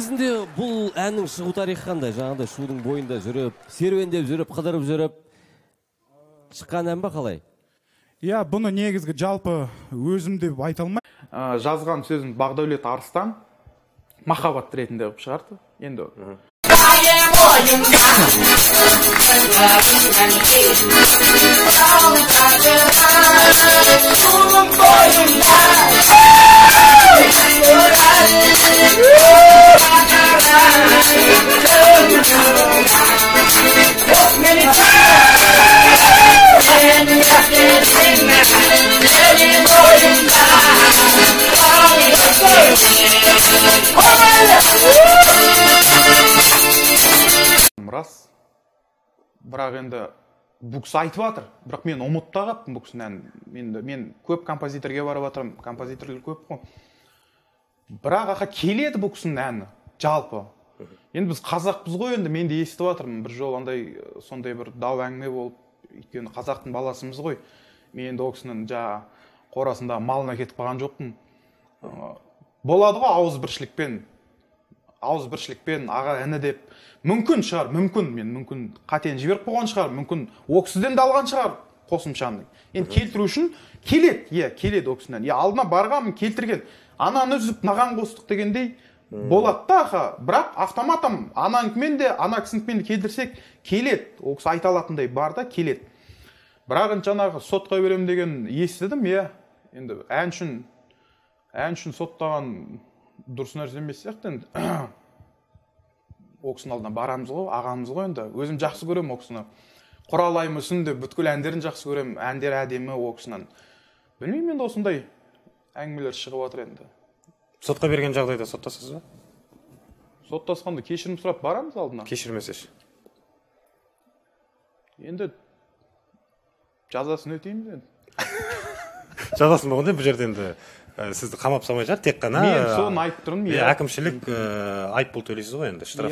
негізінде бұл әннің шығу тарихы қандай? Жаңағыдай шудың бойында жүріп, серуендеп жүріп, қыдырып жүріп шыққан ән ба қалай? Иә, бұны негізгі жалпы өзім деп айта алмаймын. Жазған сөзін Бақдәулет Арыстан махаббат ретінде қылып шығарды. Енді рас. Бірақ енді бұл кісі айтып жатыр. Бірақ мен ұмытып та қалыппын бұл кісінің. Мен көп композиторге барып жатырмын. Композиторлар көп қой. Бірақ аға келеді бұл кісінің әні жалпы. Енді біз қазақпыз ғой, енді мен де естіп жатырмын. Bir жол сондай бір дау әңгіме болып, өйткені қазақтың баласымыз ғой. Мен енді ол кісінің қорасында малына кетіп қалған жоқпын. Болады ғой ауызбіршілікпен аға әні деп. Мүмкін шығар, мүмкін қатені жіберіп қойған шығар, мүмкін ол кісіден де алған шығар қосымшаны. Енді келтіру үшін келеді ол кісіден. Алдына барғанмын, келтірген. Ананы үзіп, наған қостық дегендей болады да аға. Бірақ автоматом ананікімен де, ана кісінікімен де келтірсек келеді. Ол кісі айта алатындай бар да, келеді. Бірақ жаңағы сотқа берем деген естідім, енді ән үшін соттаған дұрыс нәрсе емес сияқты енді. Ол кісінің алдына барамыз ғой, ағамыз ғой енді. Өзім жақсы көрем ол кісіні. Құралайым үсінде бүткіл әндерін жақсы көрем. Әндері әдемі ол кісінің. Білмеймін енді осындай әңгімелер шығып отыр енді. Сотқа берген жағдайда соттасыз ба? Соттасқанда кешірім сұрап барамыз алдына. Кешірмесеш? Енді жазасын өтейміз енді. Жазасын болғанда бұл жерде енді сізді қамап салмай жатыр, тек қана мен соны айтып тұрмын. әкімшілік айыппұл төлейсіз ғой енді, штраф.